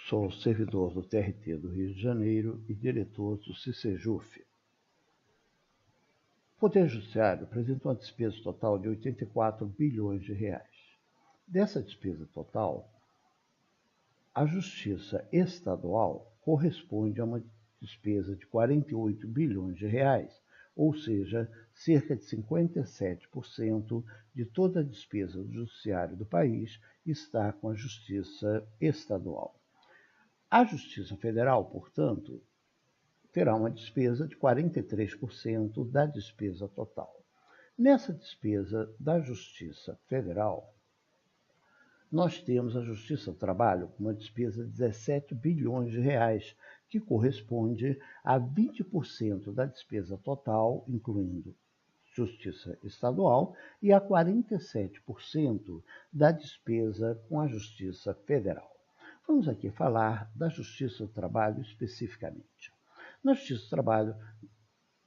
Sou servidor do TRT do Rio de Janeiro e diretor do CICEJUF. O Poder Judiciário apresentou uma despesa total de 84 bilhões de reais. Dessa despesa total, a Justiça Estadual corresponde a uma despesa de 48 bilhões de reais, ou seja, cerca de 57% de toda a despesa do Judiciário do país está com a Justiça Estadual. A Justiça Federal, portanto, terá uma despesa de 43% da despesa total. Nessa despesa da Justiça Federal, nós temos a Justiça do Trabalho com uma despesa de 17 bilhões de reais, que corresponde a 20% da despesa total, incluindo Justiça Estadual, e a 47% da despesa com a Justiça Federal. Vamos aqui falar da Justiça do Trabalho especificamente. Na Justiça do Trabalho,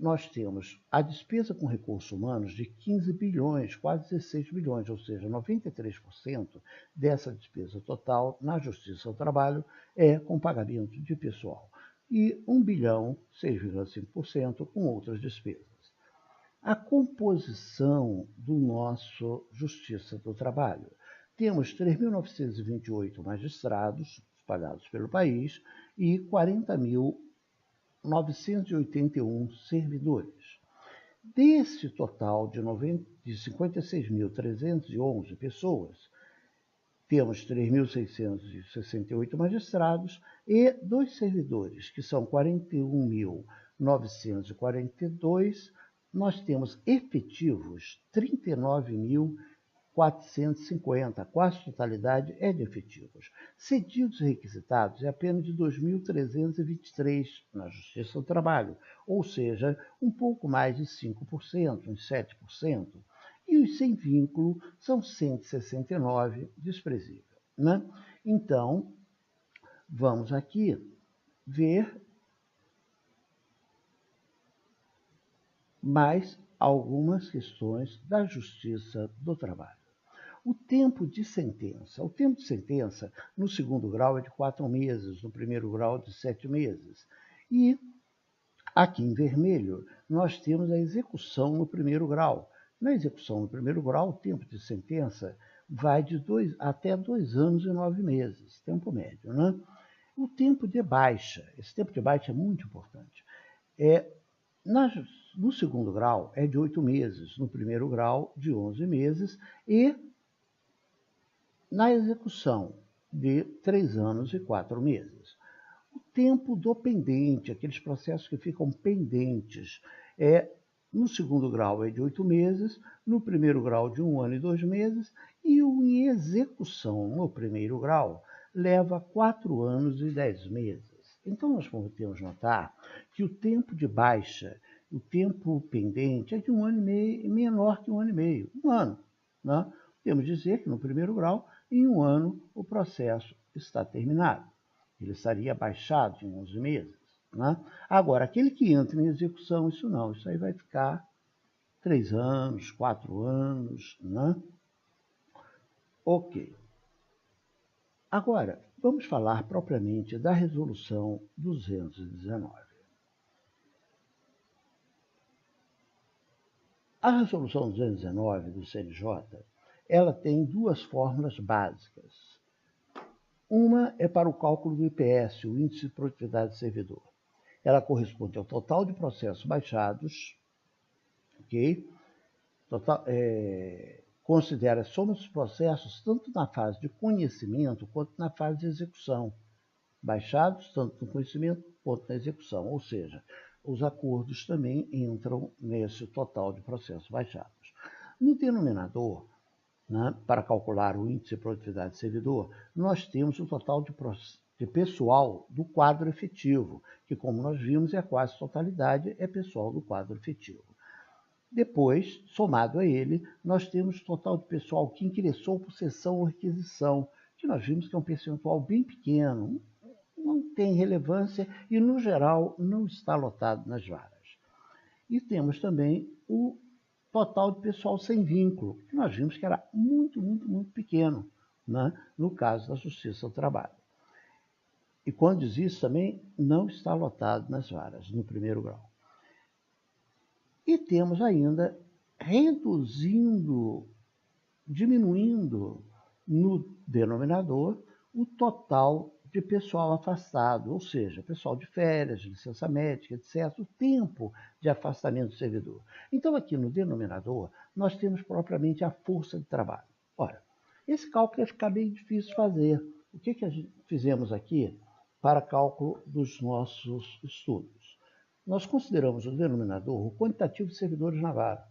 nós temos a despesa com recursos humanos de 15 bilhões, quase 16 bilhões, ou seja, 93% dessa despesa total na Justiça do Trabalho é com pagamento de pessoal e 1 bilhão, 6,5%, com outras despesas. A composição do nosso Justiça do Trabalho. Temos 3.928 magistrados espalhados pelo país e 40.981 servidores. Desse total de 56.311 pessoas, temos 3.668 magistrados e 2 servidores, que são 41.942. Nós temos efetivos 39.450, quase totalidade é de efetivos. Cedidos e requisitados é apenas de 2.323 na Justiça do Trabalho, ou seja, um pouco mais de 5%, uns 7%. E os sem vínculo são 169, desprezível, né? Então, vamos aqui ver mais algumas questões da Justiça do Trabalho. O tempo de sentença. O tempo de sentença no segundo grau é de 4 meses, no primeiro grau de 7 meses. E aqui em vermelho nós temos a execução no primeiro grau. Na execução no primeiro grau, o tempo de sentença vai de até 2 anos e 9 meses, tempo médio, né? O tempo de baixa, esse tempo de baixa é muito importante. No segundo grau é de 8 meses, no primeiro grau de 11 meses e na execução de 3 anos e 4 meses. O tempo do pendente, aqueles processos que ficam pendentes, no segundo grau é de 8 meses, no primeiro grau de 1 ano e 2 meses, e o em execução no primeiro grau leva 4 anos e 10 meses. Então, nós podemos notar que o tempo de baixa, o tempo pendente, é de 1 ano e meio, menor que 1 ano e meio, 1 ano, né? Podemos dizer que no primeiro grau, em 1 ano, o processo está terminado. Ele estaria baixado em 11 meses. Né? Agora, aquele que entra em execução, isso não. Isso aí vai ficar 3 anos, 4 anos. Né? Ok. Agora, vamos falar propriamente da Resolução 219. A Resolução 219 do CNJ, ela tem 2 fórmulas básicas. Uma é para o cálculo do IPS, o Índice de Produtividade do Servidor. Ela corresponde ao total de processos baixados, ok? Considera a soma dos processos tanto na fase de conhecimento quanto na fase de execução. Baixados tanto no conhecimento quanto na execução, ou seja, os acordos também entram nesse total de processos baixados. No denominador, né, para calcular o índice de produtividade do servidor, nós temos o total de pessoal do quadro efetivo, que, como nós vimos, é a quase totalidade, é pessoal do quadro efetivo. Depois, somado a ele, nós temos o total de pessoal que ingressou por cessão ou requisição, que nós vimos que é um percentual bem pequeno, não tem relevância e, no geral, não está lotado nas varas. E temos também o total de pessoal sem vínculo, que nós vimos que era muito pequeno, né, no caso da Justiça do Trabalho. E quando diz isso também, não está lotado nas varas, no primeiro grau. E temos ainda diminuindo no denominador o total de pessoal afastado, ou seja, pessoal de férias, licença médica, etc., o tempo de afastamento do servidor. Então, aqui no denominador, nós temos propriamente a força de trabalho. Ora, esse cálculo vai ficar bem difícil de fazer. O que a gente fizemos aqui para cálculo dos nossos estudos? Nós consideramos no denominador o quantitativo de servidores na vara.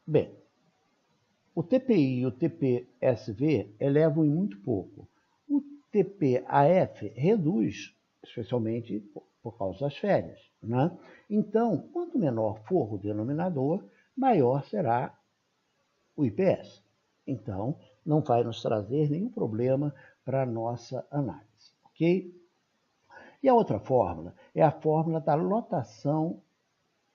Bem, o TPI e o TPSV elevam em muito pouco. O TPAF reduz, especialmente por causa das férias, né? Então, quanto menor for o denominador, maior será o IPS. Então, não vai nos trazer nenhum problema para a nossa análise, ok? E a outra fórmula é a fórmula da lotação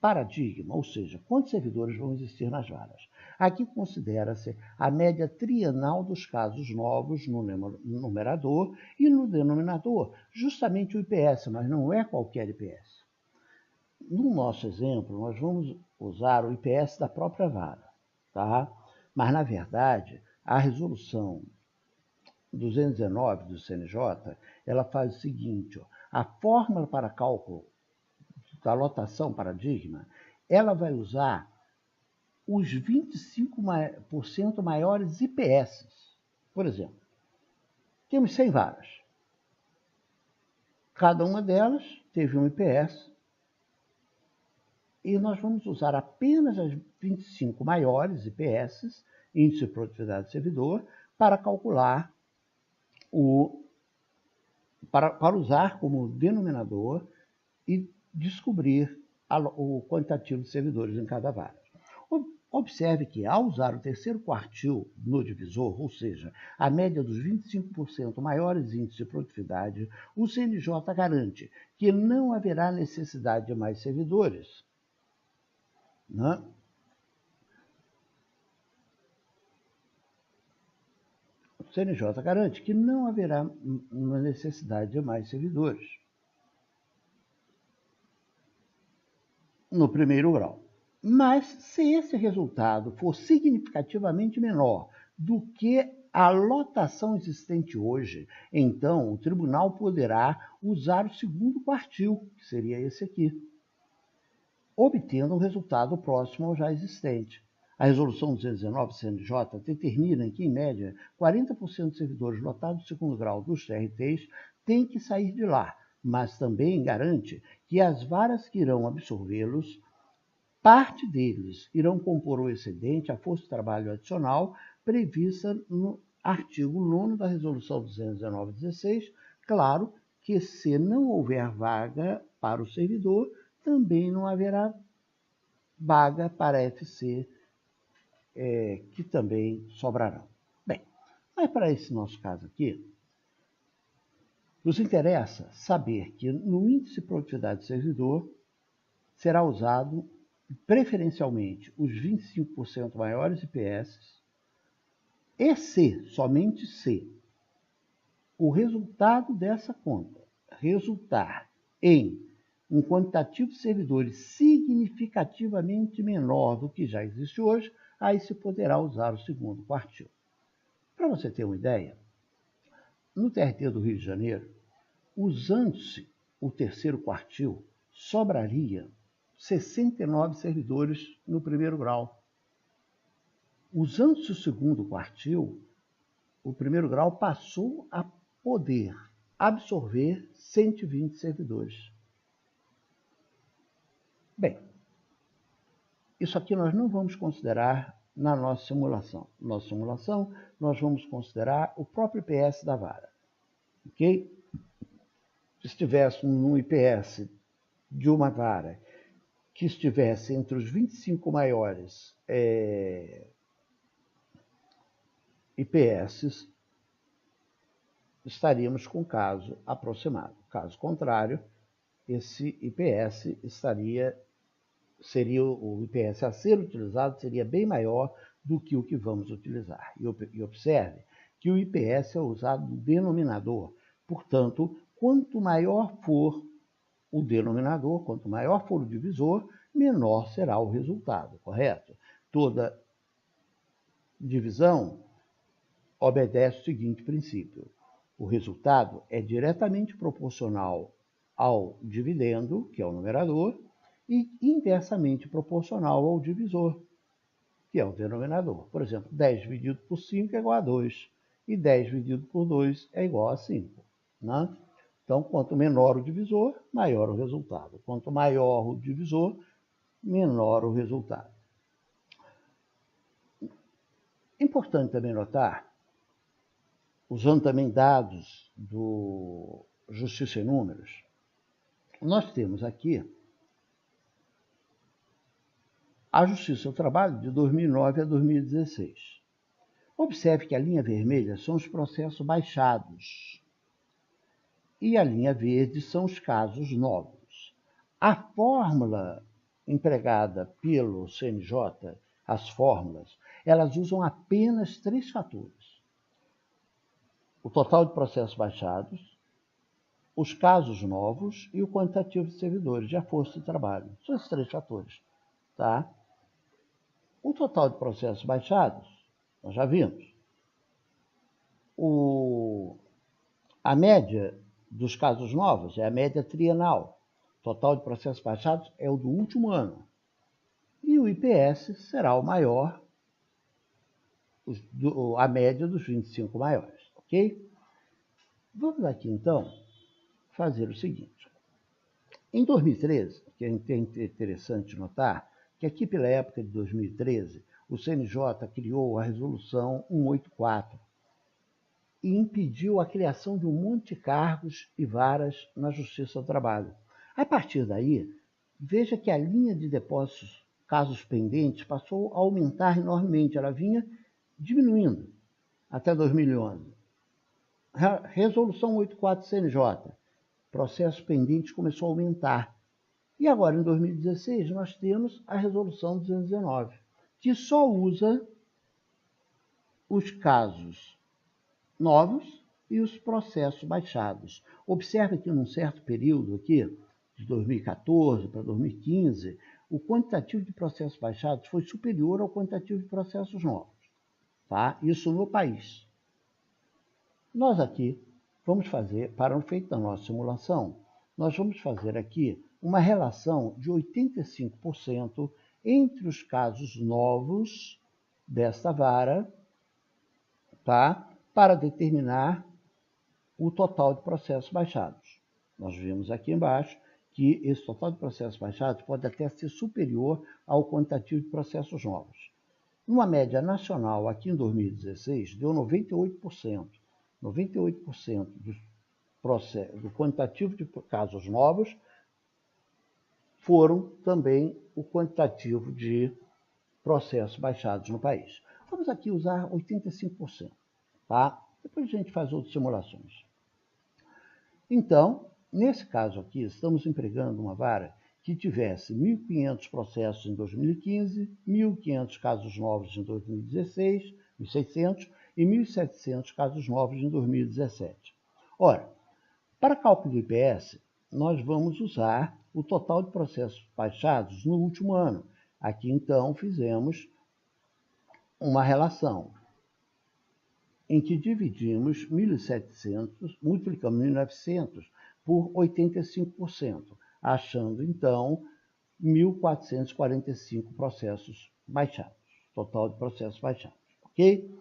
paradigma, ou seja, quantos servidores vão existir nas varas. Aqui considera-se a média trienal dos casos novos no numerador e no denominador, justamente o IPS, mas não é qualquer IPS. No nosso exemplo, nós vamos usar o IPS da própria vara, tá? Mas, na verdade, a resolução 219 do CNJ, ela faz o seguinte, ó, a fórmula para cálculo da lotação paradigma, ela vai usar os 25% maiores IPS. Por exemplo, temos 100 varas. Cada uma delas teve um IPS e nós vamos usar apenas as 25 maiores IPS, índice de produtividade do servidor, para calcular para usar como denominador e descobrir o quantitativo de servidores em cada vara. Observe que, ao usar o terceiro quartil no divisor, ou seja, a média dos 25% maiores índices de produtividade, o CNJ garante que não haverá necessidade de mais servidores, né? O CNJ garante que não haverá uma necessidade de mais servidores no primeiro grau. Mas, se esse resultado for significativamente menor do que a lotação existente hoje, então o tribunal poderá usar o segundo quartil, que seria esse aqui, obtendo um resultado próximo ao já existente. A resolução 219 CNJ determina que, em média, 40% dos servidores lotados do segundo grau dos TRTs têm que sair de lá, mas também garante que as varas que irão absorvê-los, parte deles irão compor o excedente, a força de trabalho adicional prevista no artigo 9º da Resolução 219/16, claro que se não houver vaga para o servidor, também não haverá vaga para FC, que também sobrarão. Bem, mas para esse nosso caso aqui, nos interessa saber que no índice de produtividade do servidor será usado preferencialmente os 25% maiores IPS, e se, somente se, o resultado dessa conta resultar em um quantitativo de servidores significativamente menor do que já existe hoje, aí se poderá usar o segundo quartil. Para você ter uma ideia, no TRT do Rio de Janeiro, usando-se o terceiro quartil, sobraria 69 servidores no primeiro grau. Usando-se o segundo quartil, o primeiro grau passou a poder absorver 120 servidores. Bem, isso aqui nós não vamos considerar na nossa simulação. Na nossa simulação, nós vamos considerar o próprio IPS da vara. Ok? Se estivéssemos num IPS de uma vara que estivesse entre os 25 maiores IPS, estaríamos com caso aproximado. Caso contrário, esse IPS seria o IPS a ser utilizado seria bem maior do que o que vamos utilizar. E observe que o IPS é usado no denominador. Portanto, quanto maior for o denominador, quanto maior for o divisor, menor será o resultado, correto? Toda divisão obedece o seguinte princípio: o resultado é diretamente proporcional ao dividendo, que é o numerador, e inversamente proporcional ao divisor, que é o denominador. Por exemplo, 10 dividido por 5 é igual a 2, e 10 dividido por 2 é igual a 5. Né? Então, quanto menor o divisor, maior o resultado. Quanto maior o divisor, menor o resultado. Importante também notar, usando também dados do Justiça e Números, nós temos aqui a Justiça do Trabalho de 2009 a 2016. Observe que a linha vermelha são os processos baixados e a linha verde são os casos novos. A fórmula empregada pelo CNJ, as fórmulas, elas usam apenas 3 fatores: o total de processos baixados, os casos novos e o quantitativo de servidores e a força de trabalho. São esses 3 fatores. Tá? O total de processos baixados, nós já vimos. A média dos casos novos é a média trienal. O total de processos baixados é o do último ano. E o IPS será o maior, a média dos 25 maiores. Ok? Vamos aqui, então, fazer o seguinte. Em 2013, que é interessante notar, que aqui pela época de 2013, o CNJ criou a Resolução 184 e impediu a criação de um monte de cargos e varas na Justiça do Trabalho. A partir daí, veja que a linha de depósitos, casos pendentes, passou a aumentar enormemente. Ela vinha diminuindo até 2011. Resolução 84 CNJ, processo pendente começou a aumentar. E agora, em 2016, nós temos a Resolução 219, que só usa os casos novos e os processos baixados. Observe que num certo período aqui, de 2014 para 2015, o quantitativo de processos baixados foi superior ao quantitativo de processos novos. Tá? Isso no país. Nós aqui vamos fazer, para o efeito da nossa simulação, nós vamos fazer aqui uma relação de 85% entre os casos novos desta vara, tá? Para determinar o total de processos baixados. Nós vimos aqui embaixo que esse total de processos baixados pode até ser superior ao quantitativo de processos novos. Uma média nacional, aqui em 2016, deu 98%. 98% do quantitativo de casos novos foram também o quantitativo de processos baixados no país. Vamos aqui usar 85%, tá? Depois a gente faz outras simulações. Então, nesse caso aqui, estamos empregando uma vara que tivesse 1.500 processos em 2015, 1.500 casos novos em 2016, 1.600 e 1.700 casos novos em 2017. Ora, para cálculo do IPS, nós vamos usar o total de processos baixados no último ano. Aqui, então, fizemos uma relação em que dividimos 1.700, multiplicamos 1.900 por 85%, achando, então, 1.445 processos baixados, total de processos baixados, ok?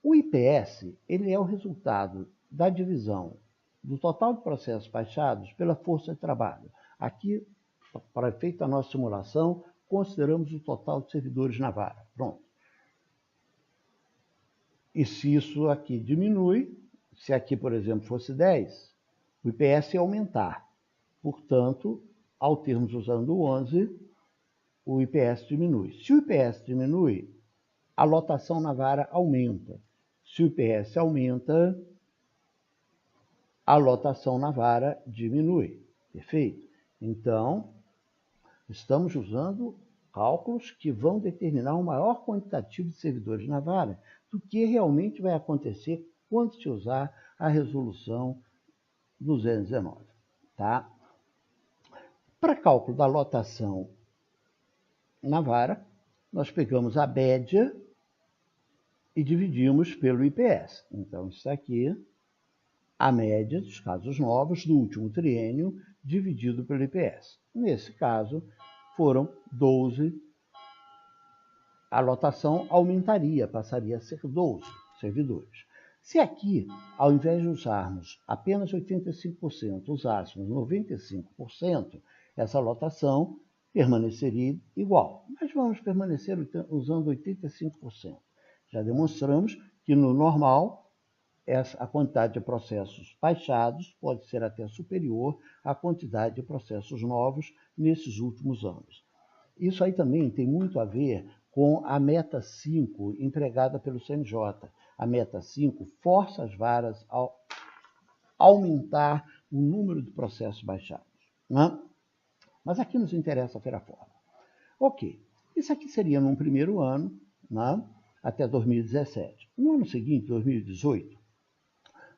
O IPS, ele é o resultado da divisão do total de processos baixados pela força de trabalho. Aqui, para efeito da nossa simulação, consideramos o total de servidores na vara. Pronto. E se isso aqui diminui, se aqui, por exemplo, fosse 10, o IPS ia aumentar. Portanto, ao termos usando o 11, o IPS diminui. Se o IPS diminui, a lotação na vara aumenta. Se o IPS aumenta, a lotação na vara diminui. Perfeito? Então, estamos usando cálculos que vão determinar um maior quantitativo de servidores na vara, do que realmente vai acontecer quando se usar a resolução 219. Tá? Para cálculo da lotação na vara, nós pegamos a média e dividimos pelo IPS. Então, isso aqui, a média dos casos novos do último triênio dividido pelo IPS. Nesse caso, foram 12. A lotação aumentaria, passaria a ser 12 servidores. Se aqui, ao invés de usarmos apenas 85%, usássemos 95%, essa lotação permaneceria igual. Mas vamos permanecer usando 85%. Já demonstramos que no normal, a quantidade de processos baixados pode ser até superior à quantidade de processos novos nesses últimos anos. Isso aí também tem muito a ver com a meta 5 empregada pelo CNJ. A meta 5 força as varas a aumentar o número de processos baixados. Né? Mas aqui nos interessa ver a forma. Ok, isso aqui seria num primeiro ano, né? Até 2017. No ano seguinte, 2018,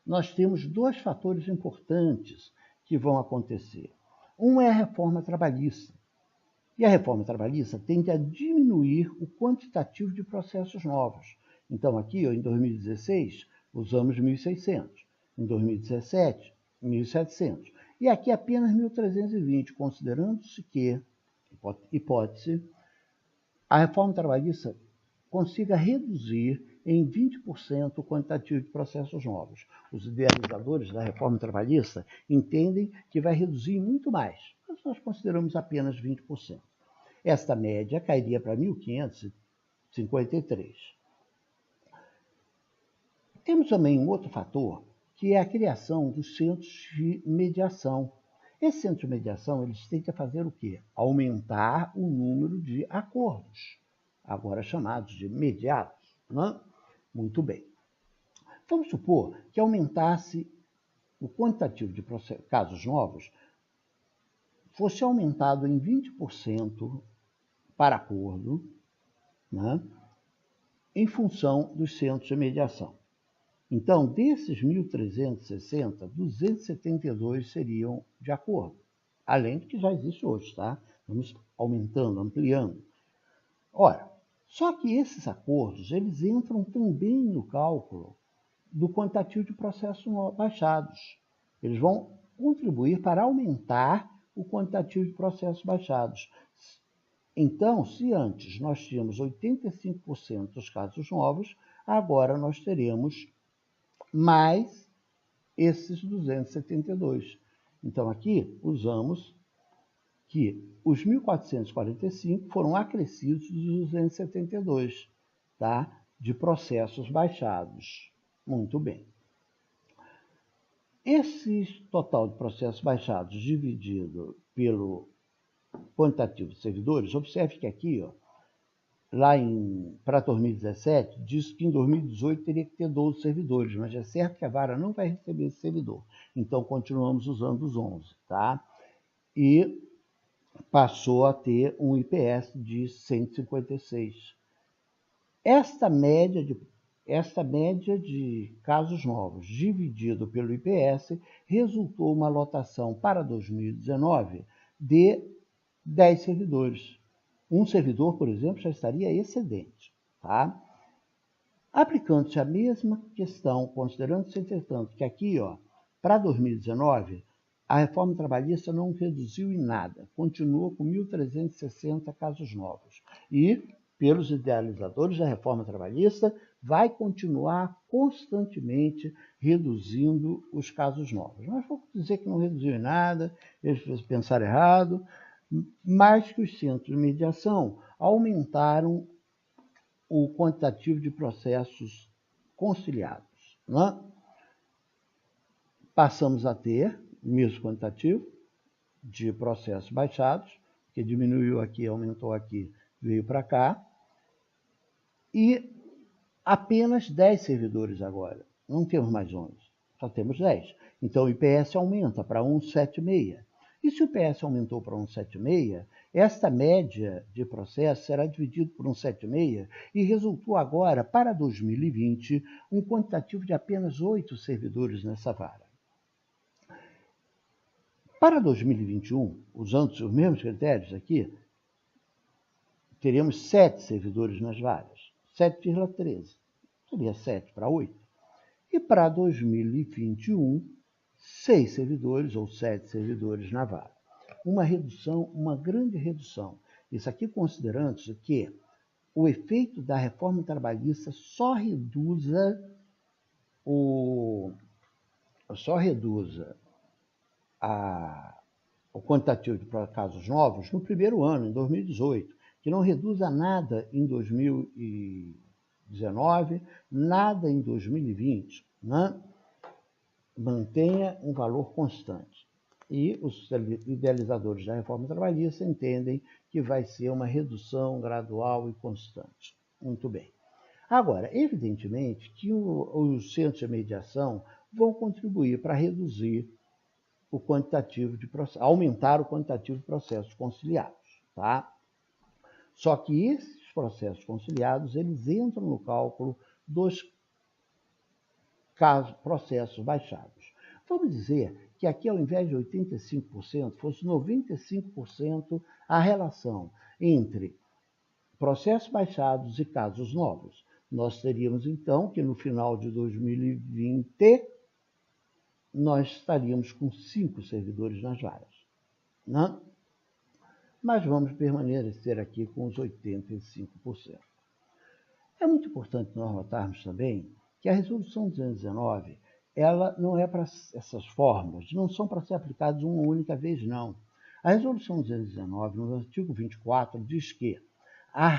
nós temos dois fatores importantes que vão acontecer. Um é a reforma trabalhista. E a reforma trabalhista tende a diminuir o quantitativo de processos novos. Então, aqui, em 2016, usamos 1.600. Em 2017, 1.700. E aqui apenas 1.320, considerando-se que, hipótese, a reforma trabalhista consiga reduzir em 20% o quantitativo de processos novos. Os idealizadores da reforma trabalhista entendem que vai reduzir muito mais, mas nós consideramos apenas 20%. Esta média cairia para 1.553. Temos também um outro fator, que é a criação dos centros de mediação. Esses centros de mediação, eles têm que fazer o quê? Aumentar o número de acordos, agora chamados de mediados. Né? Muito bem. Vamos supor que aumentasse o quantitativo de casos novos, fosse aumentado em 20% para acordo, né? Em função dos centros de mediação. Então, desses 1.360, 272 seriam de acordo, além do que já existe hoje, tá? Vamos aumentando, ampliando. Ora, só que esses acordos, eles entram também no cálculo do quantitativo de processos baixados. Eles vão contribuir para aumentar o quantitativo de processos baixados. Então, se antes nós tínhamos 85% dos casos novos, agora nós teremos mais esses 272. Então, aqui usamos que os 1.445 foram acrescidos dos 272, tá? De processos baixados. Muito bem. Esse total de processos baixados dividido pelo quantitativo de servidores, observe que aqui, ó, para 2017, diz que em 2018 teria que ter 12 servidores, mas é certo que a vara não vai receber esse servidor. Então, continuamos usando os 11, tá? E passou a ter um IPS de 156. Esta média de casos novos dividido pelo IPS resultou uma lotação para 2019 de 10 servidores. Um servidor, por exemplo, já estaria excedente. Tá? Aplicando-se a mesma questão, considerando-se, entretanto, que aqui, para 2019, a reforma trabalhista não reduziu em nada, continuou com 1.360 casos novos. E, pelos idealizadores da reforma trabalhista, vai continuar constantemente reduzindo os casos novos. Mas vou dizer que não reduziu em nada, eles pensaram errado, mas que os centros de mediação aumentaram o quantitativo de processos conciliados. Né? Passamos a ter o mesmo quantitativo de processos baixados, que diminuiu aqui, aumentou aqui, veio para cá, e apenas 10 servidores agora. Não temos mais 11, só temos 10. Então o IPS aumenta para 176. E se o IPS aumentou para 176, Esta média de processo será dividida por um 7,6 e resultou agora, para 2020, um quantitativo de apenas 8 servidores nessa vara. Para 2021, usando os mesmos critérios aqui, teremos 7 servidores nas varas, 7,13. Seria 7 para 8. E para 2021, 6 servidores ou 7 servidores na vara. Uma redução, uma grande redução. Isso aqui considerando que o efeito da reforma trabalhista só reduza o quantitativo de casos novos no primeiro ano, em 2018, que não reduza nada em 2019, nada em 2020, né? Mantenha um valor constante. E os idealizadores da reforma trabalhista entendem que vai ser uma redução gradual e constante. Muito bem. Agora, evidentemente que os centros de mediação vão contribuir para reduzir o quantitativo de processos, aumentar o quantitativo de processos conciliados, tá? Só que esses processos conciliados, eles entram no cálculo dos processos baixados. Vamos dizer que aqui, ao invés de 85%, fosse 95% a relação entre processos baixados e casos novos. Nós teríamos, então, que no final de 2020, nós estaríamos com 5 servidores nas varas, né? Mas vamos permanecer aqui com os 85%. É muito importante nós notarmos também que a Resolução 219, ela não é para essas formas, não são para ser aplicadas uma única vez, não. A Resolução 219, no artigo 24, diz que a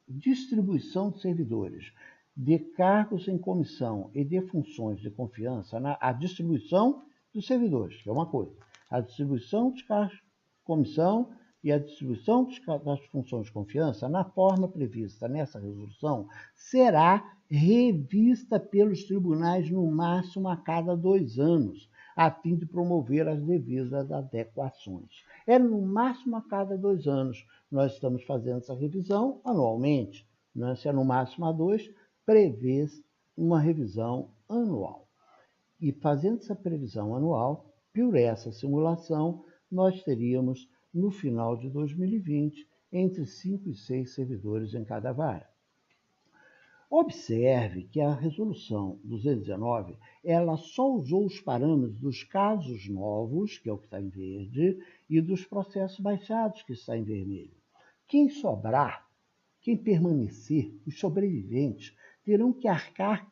distribuição de servidores, de cargos em comissão e de funções de confiança, a distribuição dos servidores, que é uma coisa, a distribuição dos cargos de comissão e a distribuição das funções de confiança, na forma prevista nessa resolução, será revista pelos tribunais no máximo a cada 2 anos, a fim de promover as devidas adequações. É no máximo a cada 2 anos. Nós estamos fazendo essa revisão anualmente. Né? Se é no máximo a 2, prevê uma revisão anual. E fazendo essa previsão anual, por essa simulação, nós teríamos, no final de 2020, entre 5 e 6 servidores em cada vara. Observe que a Resolução 219, ela só usou os parâmetros dos casos novos, que é o que está em verde, e dos processos baixados, que está em vermelho. Quem sobrar, quem permanecer, os sobreviventes, terão que arcar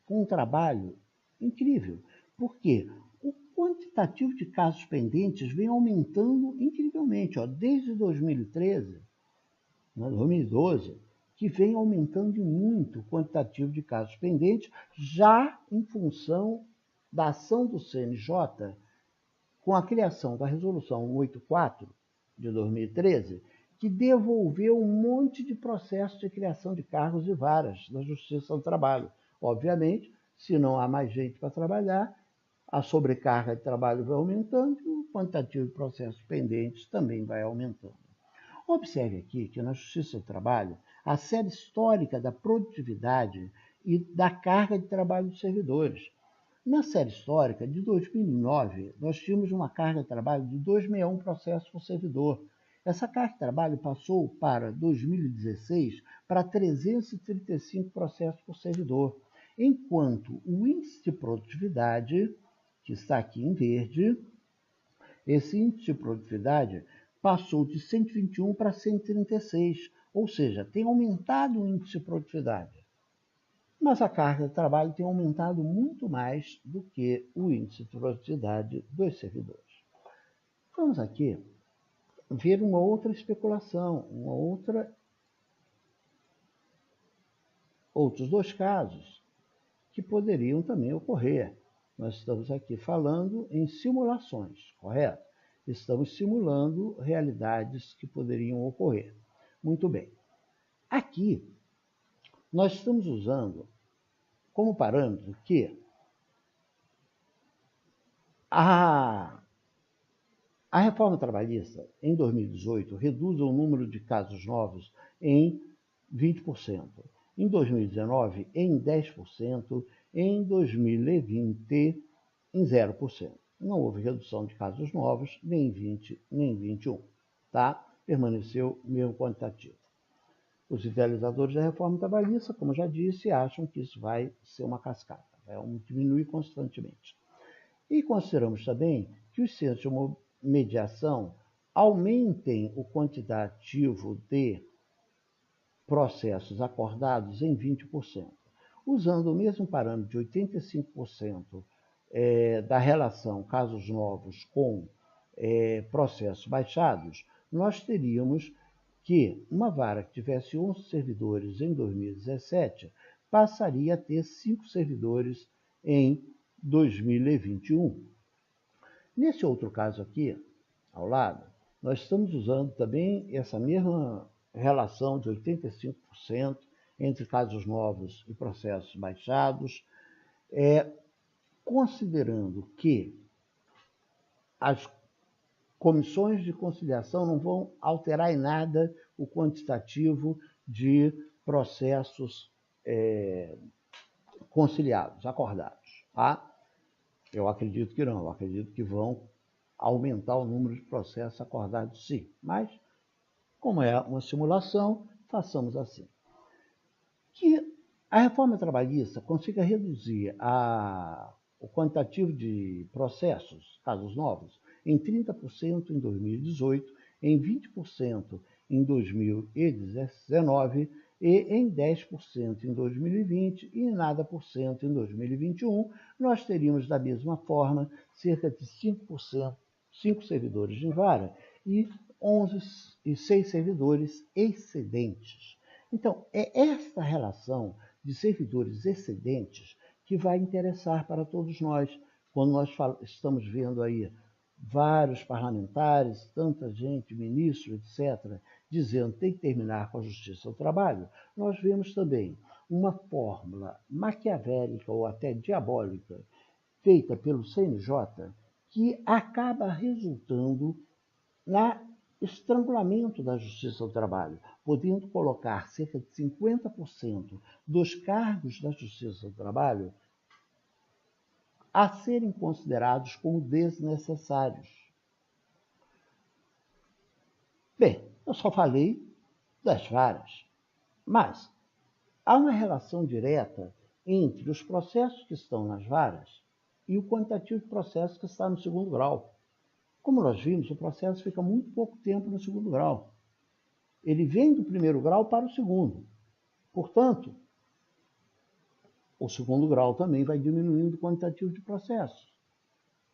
com um trabalho incrível. Por quê? O quantitativo de casos pendentes vem aumentando incrivelmente, desde 2013, 2012, que vem aumentando muito o quantitativo de casos pendentes, já em função da ação do CNJ, com a criação da Resolução 184 de 2013, que devolveu um monte de processos de criação de cargos e varas da Justiça do Trabalho. Obviamente, se não há mais gente para trabalhar, a sobrecarga de trabalho vai aumentando e o quantitativo de processos pendentes também vai aumentando. Observe aqui que na Justiça do Trabalho, a série histórica da produtividade e da carga de trabalho dos servidores. Na série histórica de 2009, nós tínhamos uma carga de trabalho de 261 processos por servidor. Essa carga de trabalho passou para 2016 para 335 processos por servidor, enquanto o índice de produtividade, que está aqui em verde, esse índice de produtividade passou de 121 para 136, ou seja, tem aumentado o índice de produtividade. Mas a carga de trabalho tem aumentado muito mais do que o índice de produtividade dos servidores. Vamos aqui ver uma outra especulação, outros 2 casos que poderiam também ocorrer. Nós estamos aqui falando em simulações, correto? Estamos simulando realidades que poderiam ocorrer. Muito bem. Aqui, nós estamos usando como parâmetro que A reforma trabalhista, em 2018, reduz o número de casos novos em 20%, em 2019 em 10%, em 2020 em 0%. Não houve redução de casos novos, nem em 20, nem em 21, tá? Permaneceu o mesmo quantitativo. Os idealizadores da reforma trabalhista, como já disse, acham que isso vai ser uma cascata, vai diminuir constantemente. E consideramos também que os centros de mediação aumentem o quantitativo de processos acordados em 20%. Usando o mesmo parâmetro de 85% da relação casos novos com processos baixados, nós teríamos que uma vara que tivesse 11 servidores em 2017 passaria a ter 5 servidores em 2021. Nesse outro caso aqui, ao lado, nós estamos usando também essa mesma relação de 85% entre casos novos e processos baixados, considerando que as comissões de conciliação não vão alterar em nada o quantitativo de processos conciliados, acordados. Tá? Eu acredito que não, eu acredito que vão aumentar o número de processos acordados, sim. Mas, como é uma simulação, façamos assim. Que a reforma trabalhista consiga reduzir o quantitativo de processos, casos novos, em 30% em 2018, em 20% em 2019 e em 10% em 2020 e em nada por cento em 2021, nós teríamos da mesma forma cerca de 5%, 5 servidores em vara e 6 servidores excedentes. Então, é esta relação de servidores excedentes que vai interessar para todos nós, quando nós estamos vendo aí vários parlamentares, tanta gente, ministro, etc., dizendo que tem que terminar com a justiça do trabalho, nós vemos também uma fórmula maquiavélica ou até diabólica feita pelo CNJ que acaba resultando no estrangulamento da justiça do trabalho, podendo colocar cerca de 50% dos cargos da justiça do trabalho a serem considerados como desnecessários. Bem, eu só falei das varas, mas há uma relação direta entre os processos que estão nas varas e o quantitativo de processos que está no segundo grau. Como nós vimos, o processo fica muito pouco tempo no segundo grau. Ele vem do primeiro grau para o segundo. Portanto, o segundo grau também vai diminuindo o quantitativo de processos.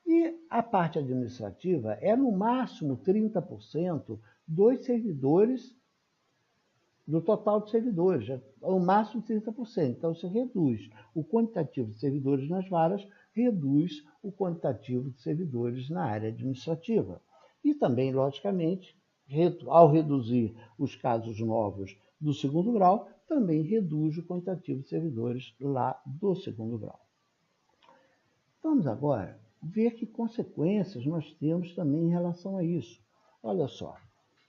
E a parte administrativa é no máximo 30% dos servidores, do total de servidores, ao máximo 30%. Então, você reduz o quantitativo de servidores nas varas, reduz o quantitativo de servidores na área administrativa. E também, logicamente, ao reduzir os casos novos do segundo grau, também reduz o quantitativo de servidores lá do segundo grau. Vamos agora ver que consequências nós temos também em relação a isso. Olha só,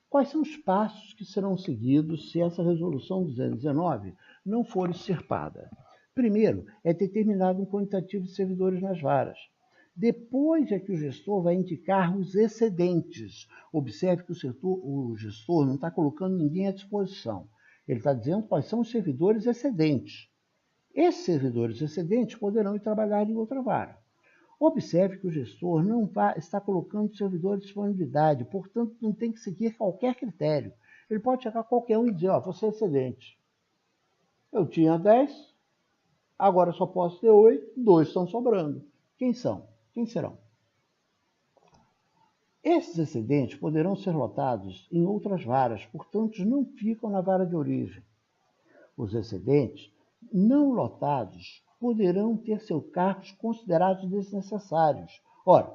quais são os passos que serão seguidos se essa resolução 219 não for extirpada? Primeiro, é determinado um quantitativo de servidores nas varas. Depois é que o gestor vai indicar os excedentes. Observe que o gestor não está colocando ninguém à disposição. Ele está dizendo quais são os servidores excedentes. Esses servidores excedentes poderão ir trabalhar em outra vara. Observe que o gestor não está colocando servidor de disponibilidade, portanto, não tem que seguir qualquer critério. Ele pode chegar a qualquer um e dizer, você é excedente. Eu tinha 10, agora só posso ter 8, 2 estão sobrando. Quem são? Quem serão? Esses excedentes poderão ser lotados em outras varas, portanto, não ficam na vara de origem. Os excedentes não lotados poderão ter seus cargos considerados desnecessários. Ora,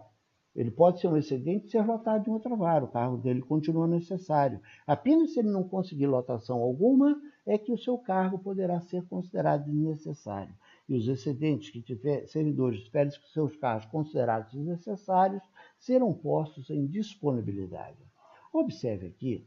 ele pode ser um excedente e ser lotado em outra vara, o cargo dele continua necessário. Apenas se ele não conseguir lotação alguma, é que o seu cargo poderá ser considerado desnecessário. e os excedentes que servidores tiverem seus cargos considerados desnecessários serão postos em disponibilidade. Observe aqui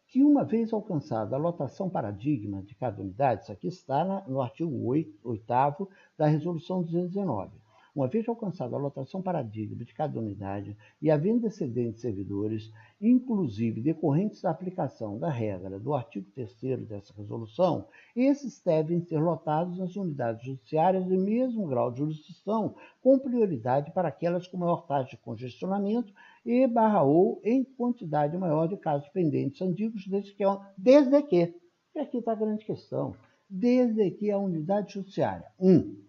que, uma vez alcançada a lotação paradigma de cada unidade, isso aqui está no artigo 8º da Resolução 219, uma vez alcançada a lotação paradigma de cada unidade e havendo excedentes servidores, inclusive decorrentes da aplicação da regra do artigo 3º dessa resolução, esses devem ser lotados nas unidades judiciárias de mesmo grau de jurisdição, com prioridade para aquelas com maior taxa de congestionamento ou em quantidade maior de casos pendentes antigos, desde que, e aqui está a grande questão, desde que a unidade judiciária, 1.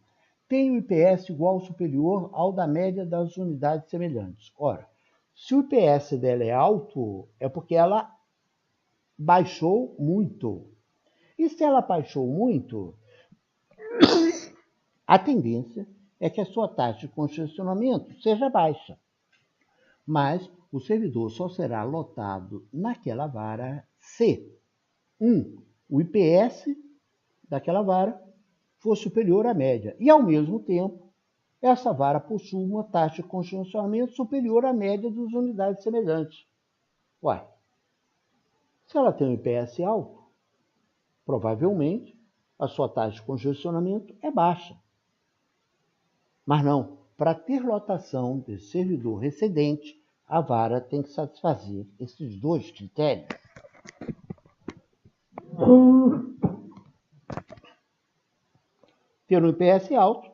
Tem o IPS igual ou superior ao da média das unidades semelhantes. Ora, se o IPS dela é alto, é porque ela baixou muito. E se ela baixou muito, a tendência é que a sua taxa de congestionamento seja baixa. Mas o servidor só será lotado naquela vara se, 1. O IPS daquela vara for superior à média. E, ao mesmo tempo, essa vara possui uma taxa de congestionamento superior à média das unidades semelhantes. Uai, se ela tem um IPS alto, provavelmente a sua taxa de congestionamento é baixa. Mas não, para ter lotação de servidor recedente, a vara tem que satisfazer esses dois critérios. Ter um IPS alto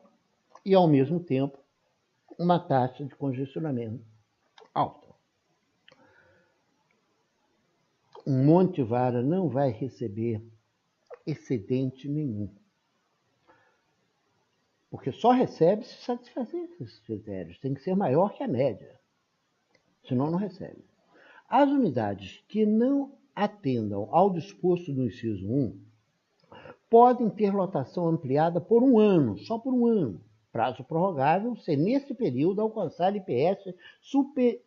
e, ao mesmo tempo, uma taxa de congestionamento alta. Um monte de vara não vai receber excedente nenhum, porque só recebe se satisfazer esses critérios. Tem que ser maior que a média, senão não recebe. As unidades que não atendam ao disposto no inciso 1 podem ter lotação ampliada por 1 ano, só por 1 ano, prazo prorrogável, se nesse período alcançar IPS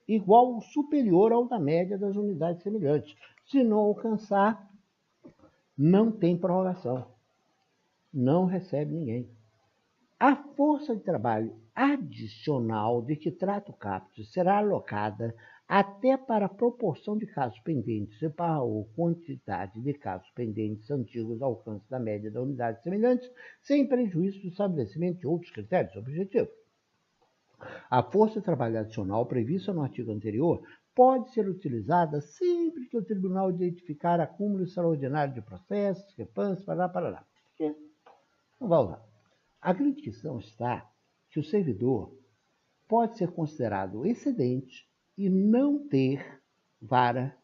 igual ou superior ao da média das unidades semelhantes. Se não alcançar, não tem prorrogação, não recebe ninguém. A força de trabalho adicional de que trata o caput será alocada até para a proporção de casos pendentes e para a quantidade de casos pendentes antigos ao alcance da média da unidade semelhantes, sem prejuízo do estabelecimento de outros critérios objetivos. A força de trabalho adicional prevista no artigo anterior pode ser utilizada sempre que o tribunal identificar acúmulo extraordinário de processos, discrepâncias, parará. Porque não vai usar. A grande questão está que o servidor pode ser considerado excedente e não ter vara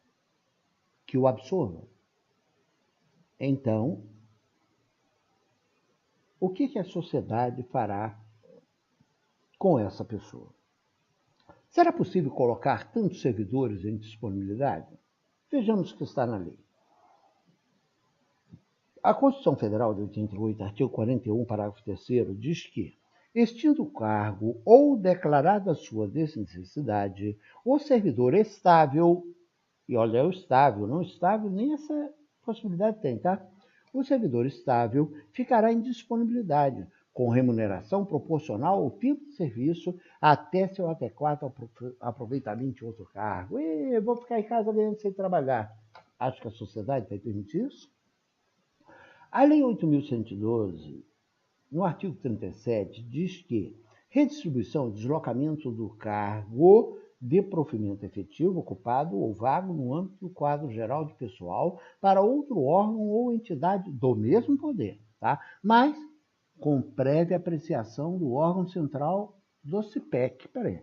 que o absorva. Então, o que a sociedade fará com essa pessoa? Será possível colocar tantos servidores em disponibilidade? Vejamos o que está na lei. A Constituição Federal de 88, artigo 41, parágrafo 3º, diz que, extinto o cargo ou declarada a sua desnecessidade, o servidor estável, e olha, é o estável, não estável, nem essa possibilidade tem, tá? O servidor estável ficará em disponibilidade, com remuneração proporcional ao tempo de serviço até seu adequado aproveitamento de outro cargo. Eu vou ficar em casa ganhando sem trabalhar. Acho que a sociedade vai permitir isso? A Lei 8.112, no artigo 37, diz que redistribuição e deslocamento do cargo de provimento efetivo ocupado ou vago no âmbito do quadro geral de pessoal para outro órgão ou entidade do mesmo poder, tá? Mas com prévia apreciação do órgão central do CIPEC. Peraí,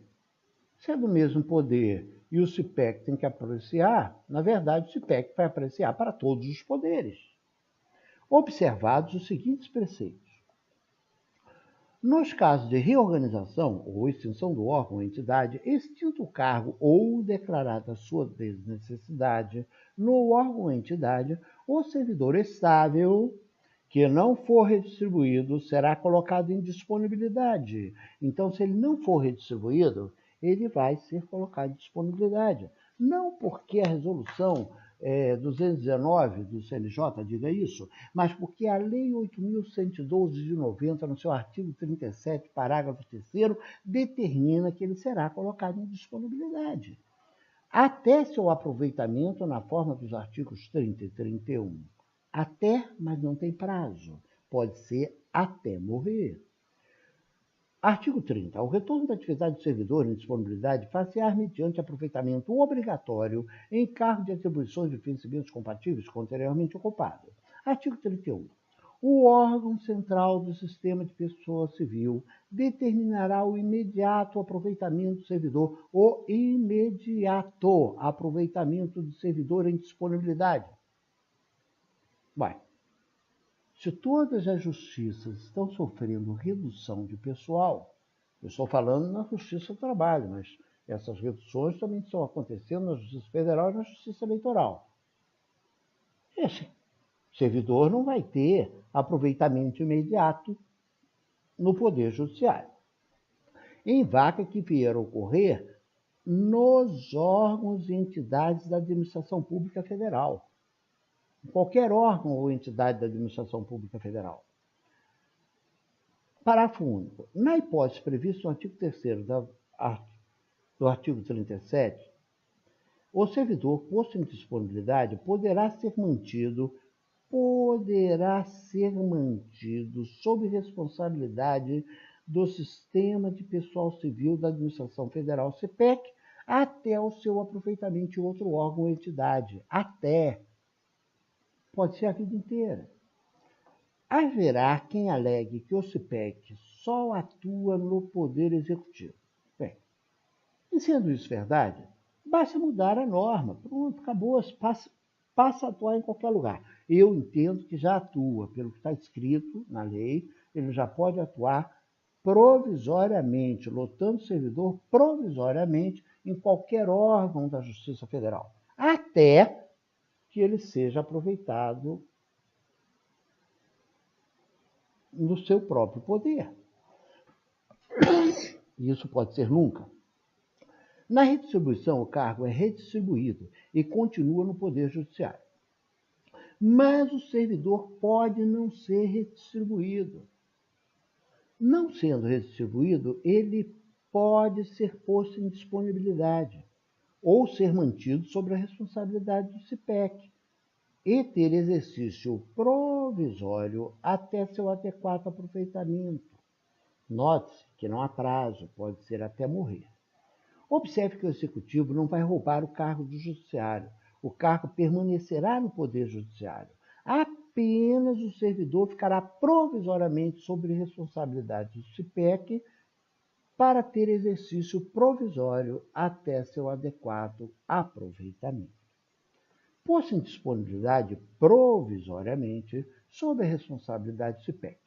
se é do mesmo poder e o CIPEC tem que apreciar, na verdade o CIPEC vai apreciar para todos os poderes. Observados os seguintes preceitos. Nos casos de reorganização ou extinção do órgão ou entidade, extinto o cargo ou declarada a sua desnecessidade no órgão ou entidade, o servidor estável que não for redistribuído será colocado em disponibilidade. Então, se ele não for redistribuído, ele vai ser colocado em disponibilidade. Não porque a resolução 219 do CNJ diga isso, mas porque a Lei 8.112 de 90, no seu artigo 37, parágrafo 3º, determina que ele será colocado em disponibilidade, até seu aproveitamento na forma dos artigos 30 e 31. Até, mas não tem prazo. Pode ser até morrer. Artigo 30. O retorno da atividade do servidor em disponibilidade far-se-á mediante aproveitamento obrigatório em cargo de atribuições de vencimentos compatíveis com o anteriormente ocupado. Artigo 31. O órgão central do sistema de pessoa civil determinará o imediato aproveitamento do servidor, o imediato aproveitamento do servidor em disponibilidade. Bem, se todas as justiças estão sofrendo redução de pessoal, eu estou falando na Justiça do Trabalho, mas essas reduções também estão acontecendo na Justiça Federal e na Justiça Eleitoral. Esse servidor não vai ter aproveitamento imediato no Poder Judiciário. Em vaca que vier a ocorrer nos órgãos e entidades da administração pública federal. Em qualquer órgão ou entidade da administração pública federal. Parágrafo único. Na hipótese prevista no artigo 3º do artigo 37, o servidor posto em disponibilidade poderá ser mantido sob responsabilidade do Sistema de Pessoal Civil da Administração Federal, SIPEC, até o seu aproveitamento em outro órgão ou entidade. Até. Pode ser a vida inteira. Haverá quem alegue que o CIPEC só atua no Poder Executivo. Bem, e sendo isso verdade, basta mudar a norma. Pronto, acabou, passa a atuar em qualquer lugar. Eu entendo que já atua, pelo que está escrito na lei, ele já pode atuar provisoriamente, lotando o servidor provisoriamente em qualquer órgão da Justiça Federal, até que ele seja aproveitado no seu próprio poder. Isso pode ser nunca. Na redistribuição, o cargo é redistribuído e continua no Poder Judiciário. Mas o servidor pode não ser redistribuído. Não sendo redistribuído, ele pode ser posto em disponibilidade ou ser mantido sob a responsabilidade do CIPEC e ter exercício provisório até seu adequado aproveitamento. Note-se que não há prazo, pode ser até morrer. Observe que o Executivo não vai roubar o cargo do Judiciário. O cargo permanecerá no Poder Judiciário. Apenas o servidor ficará provisoriamente sob responsabilidade do CIPEC para ter exercício provisório até seu adequado aproveitamento. Posto em disponibilidade provisoriamente sob a responsabilidade do CIPEC.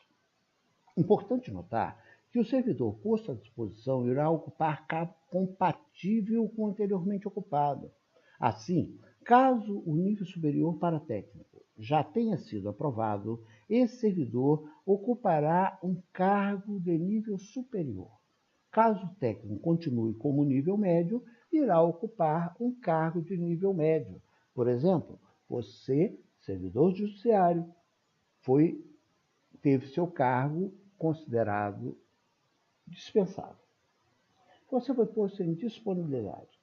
Importante notar que o servidor posto à disposição irá ocupar cargo compatível com o anteriormente ocupado. Assim, caso o nível superior para técnico já tenha sido aprovado, esse servidor ocupará um cargo de nível superior. Caso o técnico continue como nível médio, irá ocupar um cargo de nível médio. Por exemplo, você, servidor judiciário, teve seu cargo considerado dispensável. Você foi posto em disponibilidade.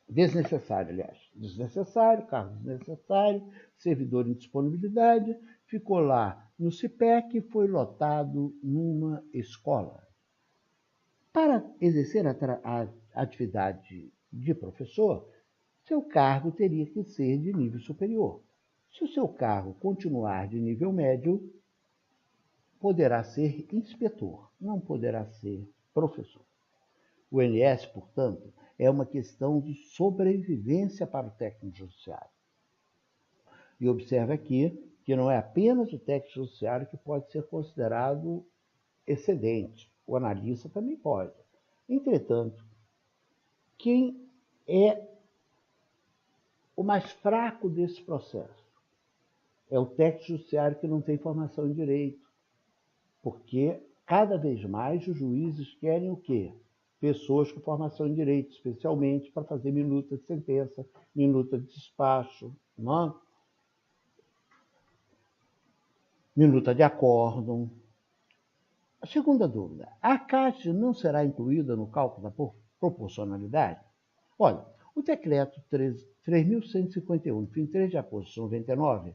Desnecessário, aliás. Desnecessário, cargo desnecessário, servidor em disponibilidade, ficou lá no CIPEC e foi lotado numa escola. Para exercer a atividade de professor, seu cargo teria que ser de nível superior. Se o seu cargo continuar de nível médio, poderá ser inspetor, não poderá ser professor. O INSS, portanto, é uma questão de sobrevivência para o técnico judiciário. E observe aqui que não é apenas o técnico judiciário que pode ser considerado excedente, o analista também pode. Entretanto, quem é o mais fraco desse processo é o técnico judiciário que não tem formação em direito, porque cada vez mais os juízes querem o quê? pessoas com formação em direito, especialmente para fazer minuta de sentença, minuta de despacho, não? Minuta de acórdão. A segunda dúvida, a CAT não será incluída no cálculo da proporcionalidade? Olha, o decreto 3.151, de 23 de agosto de 99,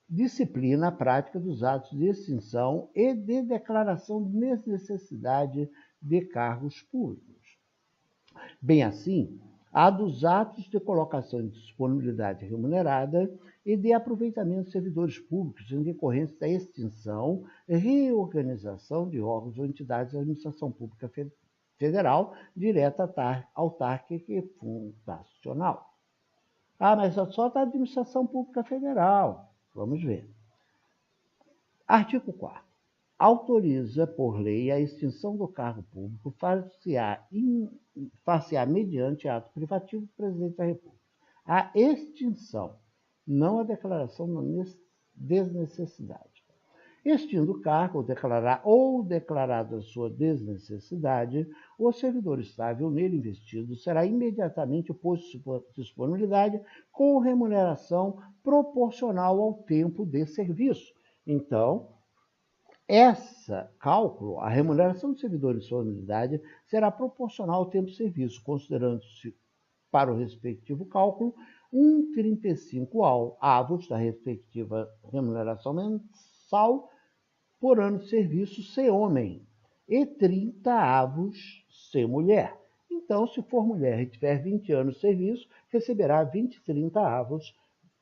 disciplina a prática dos atos de extinção e de declaração de necessidade de cargos públicos. Bem assim, a dos atos de colocação de disponibilidade remunerada e de aproveitamento de servidores públicos em decorrência da extinção e reorganização de órgãos ou entidades da administração pública federal, direta, autárquica e fundacional. Ah, mas é só da administração pública federal. Vamos ver. Artigo 4º. Autoriza, por lei, a extinção do cargo público, far-se-á mediante ato privativo do Presidente da República. A extinção, não a declaração da desnecessidade. Extinto o cargo ou declarada a sua desnecessidade, o servidor estável nele investido será imediatamente posto à disponibilidade com remuneração proporcional ao tempo de serviço. Então, esse cálculo, a remuneração do servidor de disponibilidade, será proporcional ao tempo de serviço, considerando-se para o respectivo cálculo 1,35 avos da respectiva remuneração mensal por ano de serviço se homem e 30 avos se mulher. Então, se for mulher e tiver 20 anos de serviço, receberá 20, 30 avos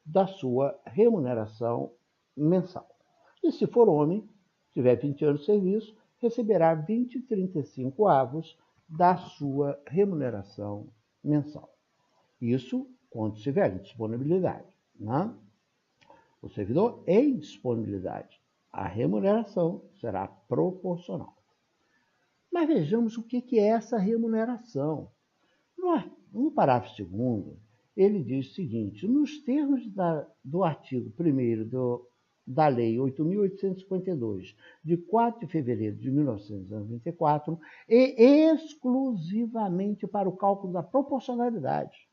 da sua remuneração mensal. E se for homem, tiver 20 anos de serviço, receberá 20, 35 avos da sua remuneração mensal. Isso quando estiver em disponibilidade, né? O servidor em disponibilidade. A remuneração será proporcional. Mas vejamos o que é essa remuneração. No parágrafo 2º, ele diz o seguinte: nos termos do artigo 1º da Lei 8.852, de 4 de fevereiro de 1994, e exclusivamente para o cálculo da proporcionalidade.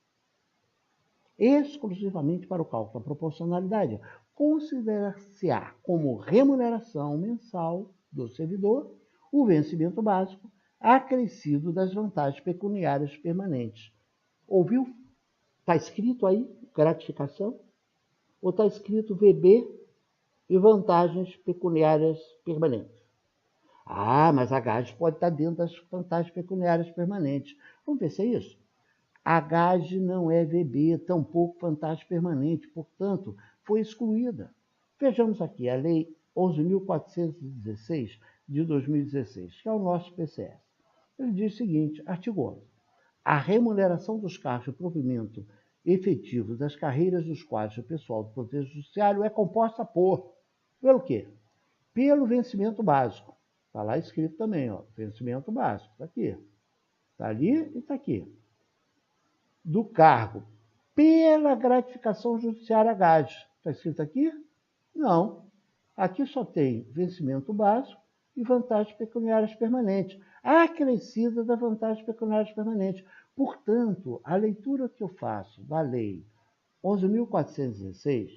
Exclusivamente para o cálculo da proporcionalidade, considerar-se-á como remuneração mensal do servidor o vencimento básico acrescido das vantagens pecuniárias permanentes. Ouviu? Está escrito aí gratificação? Ou está escrito VB e vantagens pecuniárias permanentes? Ah, mas a GAGE pode estar dentro das vantagens pecuniárias permanentes. Vamos ver se é isso? A GAGE não é VB, tampouco vantagem permanente, portanto, foi excluída. Vejamos aqui a Lei 11.416 de 2016, que é o nosso PCS. Ele diz o seguinte, artigo 11. A remuneração dos cargos de provimento efetivo das carreiras dos quadros do pessoal do Poder Judiciário é composta pelo quê? Pelo vencimento básico. Está lá escrito também, ó, vencimento básico, está aqui. Está ali e está aqui. Do cargo pela gratificação judiciária GAGE. Está escrito aqui? Não. Aqui só tem vencimento básico e vantagens pecuniárias permanentes, acrescida da vantagem pecuniárias permanentes. Portanto, a leitura que eu faço da Lei 11.416,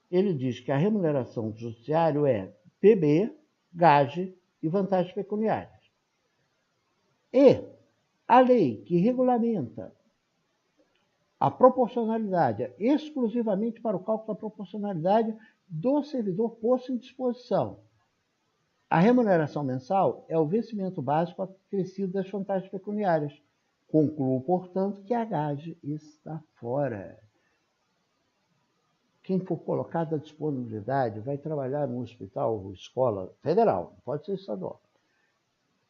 ele diz que a remuneração do judiciário é PB, GAGE e vantagens pecuniárias. E a lei que regulamenta a proporcionalidade é exclusivamente para o cálculo da proporcionalidade do servidor posto em disposição. A remuneração mensal é o vencimento básico acrescido das vantagens pecuniárias. Concluo, portanto, que a GAGE está fora. Quem for colocado à disponibilidade vai trabalhar no hospital ou escola federal, não pode ser estadual,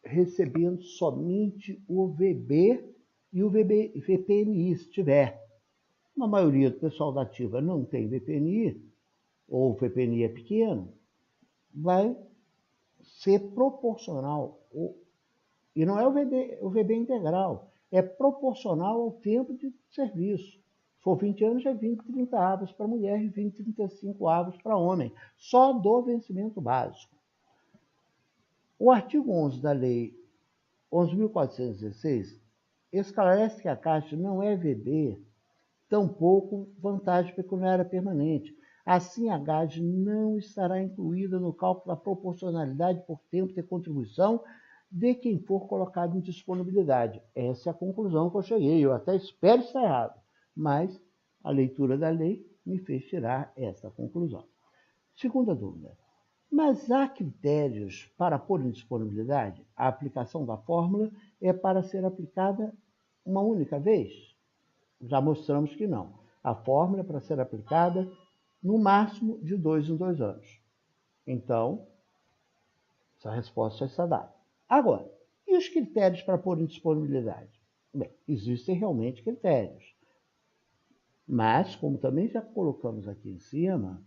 recebendo somente o VB e o VPNI, se tiver. A maioria do pessoal da ativa não tem VPNI, ou o VPNI é pequeno, vai ser proporcional. E não é o VB integral, é proporcional ao tempo de serviço. Se for 20 anos, é 20, 30 avos para mulher e 20, 35 avos para homem, só do vencimento básico. O artigo 11 da Lei 11.416 esclarece que a Caixa não é VB, tampouco vantagem pecuniária permanente. Assim, a GAD não estará incluída no cálculo da proporcionalidade por tempo de contribuição de quem for colocado em disponibilidade. Essa é a conclusão que eu cheguei. Eu até espero estar errado, mas a leitura da lei me fez tirar essa conclusão. Segunda dúvida. Mas há critérios para pôr em disponibilidade? A aplicação da fórmula é para ser aplicada uma única vez? Já mostramos que não. A fórmula é para ser aplicada no máximo de 2 em 2 anos. Então, essa resposta já está dada. Agora, e os critérios para pôr em disponibilidade? Bem, existem realmente critérios. Mas, como também já colocamos aqui em cima,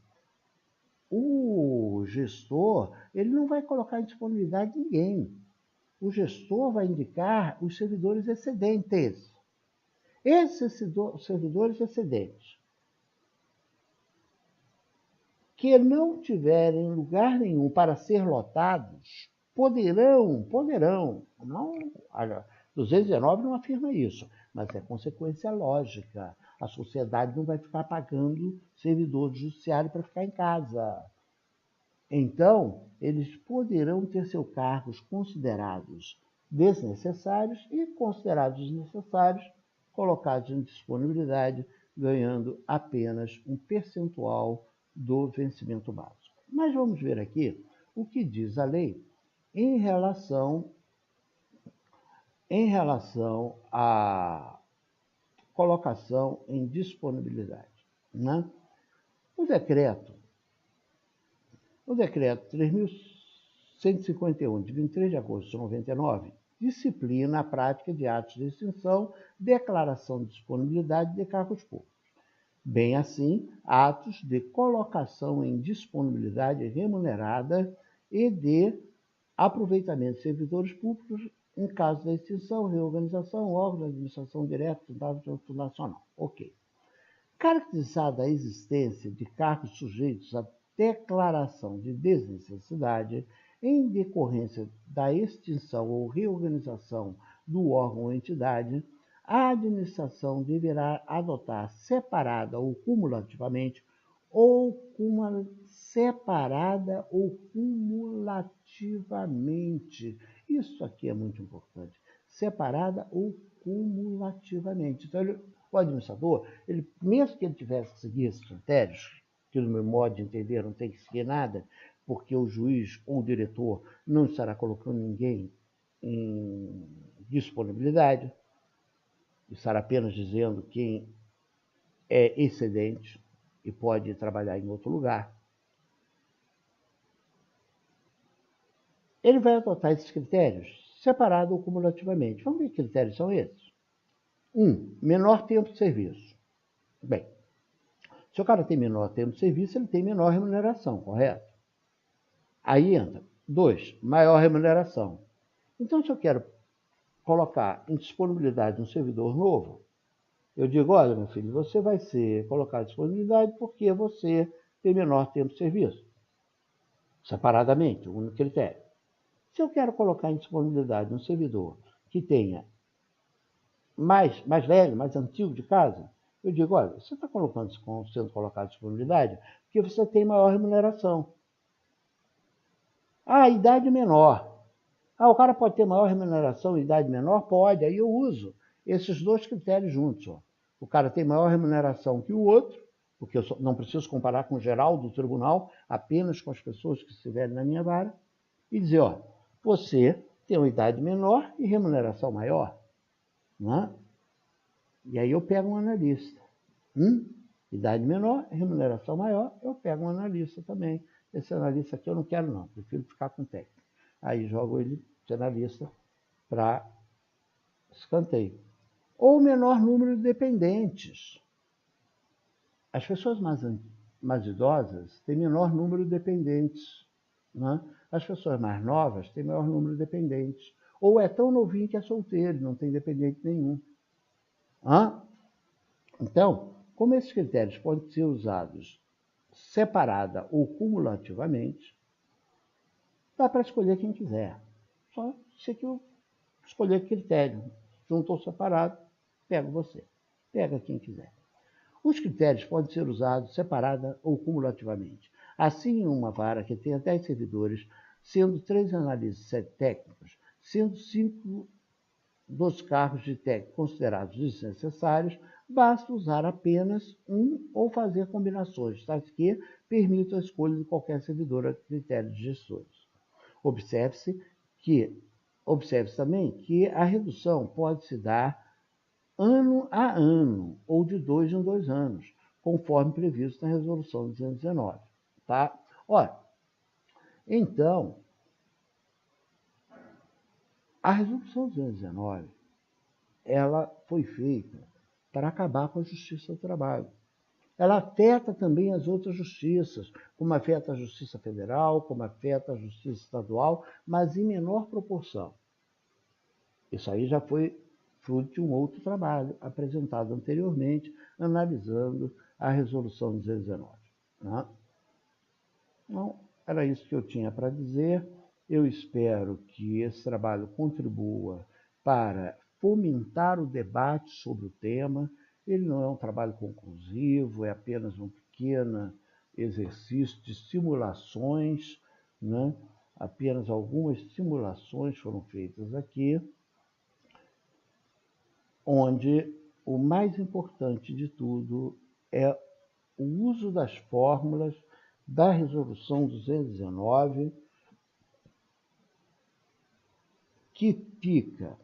o gestor ele não vai colocar em disponibilidade ninguém. O gestor vai indicar os servidores excedentes. Esses servidores excedentes que não tiverem lugar nenhum para ser lotados, poderão, não, a 219 não afirma isso, mas é consequência lógica. A sociedade não vai ficar pagando servidor judiciário para ficar em casa. Então, eles poderão ter seus cargos considerados desnecessários e considerados necessários, colocados em disponibilidade, ganhando apenas um percentual do vencimento básico. Mas vamos ver aqui o que diz a lei em relação à colocação em disponibilidade. Né? O decreto 3.151, de 23 de agosto de 99, disciplina a prática de atos de extinção, declaração de disponibilidade de cargos públicos. Bem assim, atos de colocação em disponibilidade remunerada e de aproveitamento de servidores públicos em caso da extinção, reorganização, órgão de administração direta, nacional. Ok. Caracterizada a existência de cargos sujeitos a declaração de desnecessidade em decorrência da extinção ou reorganização do órgão ou entidade, a administração deverá adotar separada ou cumulativamente Isso aqui é muito importante. Separada ou cumulativamente. Então, o administrador, mesmo que ele tivesse que seguir esses critérios, que no meu modo de entender não tem que seguir nada, porque o juiz ou o diretor não estará colocando ninguém em disponibilidade, estará apenas dizendo quem é excedente e pode trabalhar em outro lugar. Ele vai adotar esses critérios separado ou cumulativamente. Vamos ver que critérios são esses. 1. Menor tempo de serviço. Bem, se o cara tem menor tempo de serviço, ele tem menor remuneração, correto? Aí entra. 2. Maior remuneração. Então, se eu quero colocar em disponibilidade um servidor novo, eu digo, olha, meu filho, você vai ser colocado em disponibilidade porque você tem menor tempo de serviço. Separadamente, o único critério. Se eu quero colocar em disponibilidade um servidor que tenha mais velho, mais antigo de casa, eu digo, olha, você está sendo colocado em disponibilidade porque você tem maior remuneração. Ah, idade menor. Ah, o cara pode ter maior remuneração e idade menor? Pode, aí eu uso esses dois critérios juntos. Ó. O cara tem maior remuneração que o outro, porque eu não preciso comparar com o geral do tribunal, apenas com as pessoas que estiverem na minha vara, e dizer, ó, você tem uma idade menor e remuneração maior. Né? E aí eu pego um analista. Idade menor, remuneração maior, eu pego um analista também. Esse analista aqui eu não quero não, prefiro ficar com o técnico. Aí jogo ele de analista para escanteio. Ou menor número de dependentes. As pessoas mais idosas têm menor número de dependentes. Né? As pessoas mais novas têm maior número de dependentes. Ou é tão novinho que é solteiro, não tem dependente nenhum. Então, como esses critérios podem ser usados separada ou cumulativamente, dá para escolher quem quiser. Só isso aqui eu escolher critério. Juntou separado, pega você. Pega quem quiser. Os critérios podem ser usados separada ou cumulativamente. Assim, em uma vara que tenha 10 servidores, sendo 3 analistas técnicos, sendo 5 dos cargos de técnico considerados desnecessários, basta usar apenas um ou fazer combinações, tais que permitam a escolha de qualquer servidor a critério de gestores. Observe-se também que a redução pode se dar ano a ano ou de 2 em 2 anos, conforme previsto na Resolução 219. Tá? Olha, então, a Resolução 219 ela foi feita para acabar com a Justiça do Trabalho. Ela afeta também as outras justiças, como afeta a Justiça Federal, como afeta a Justiça Estadual, mas em menor proporção. Isso aí já foi fruto de um outro trabalho apresentado anteriormente, analisando a Resolução 219. Né? Então, era isso que eu tinha para dizer. Eu espero que esse trabalho contribua para fomentar o debate sobre o tema. Ele não é um trabalho conclusivo, é apenas um pequeno exercício de simulações, né? Apenas algumas simulações foram feitas aqui, onde o mais importante de tudo é o uso das fórmulas da Resolução 219, que fica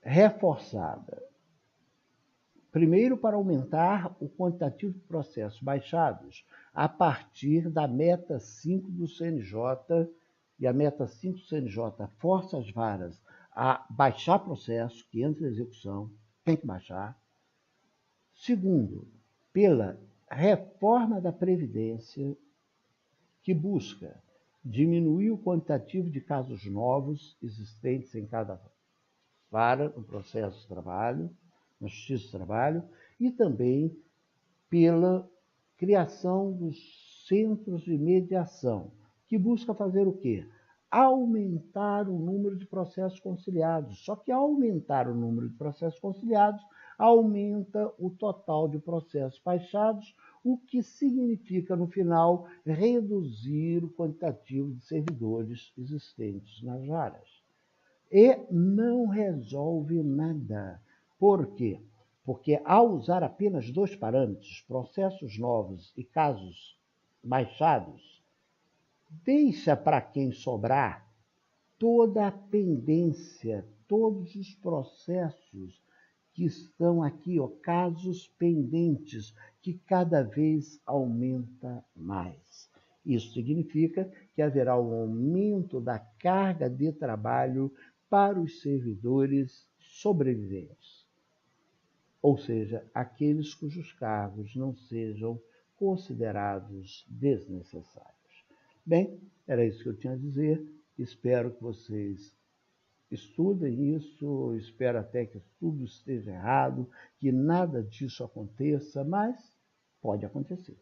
reforçada, primeiro, para aumentar o quantitativo de processos baixados a partir da meta 5 do CNJ, e a meta 5 do CNJ força as varas a baixar processo que entra em execução, tem que baixar. Segundo, pela reforma da Previdência, que busca diminuir o quantitativo de casos novos existentes em cada vara no processo de trabalho, na Justiça do Trabalho, e também pela criação dos centros de mediação, que busca fazer o quê? Aumentar o número de processos conciliados. Só que ao aumentar o número de processos conciliados, aumenta o total de processos baixados, o que significa, no final, reduzir o quantitativo de servidores existentes nas varas. E não resolve nada. Por quê? Porque ao usar apenas 2 parâmetros, processos novos e casos baixados, deixa para quem sobrar toda a pendência, todos os processos que estão aqui, casos pendentes, que cada vez aumenta mais. Isso significa que haverá um aumento da carga de trabalho para os servidores sobreviventes, ou seja, aqueles cujos cargos não sejam considerados desnecessários. Bem, era isso que eu tinha a dizer. Espero que vocês estudem isso, espero até que tudo esteja errado, que nada disso aconteça, mas pode acontecer.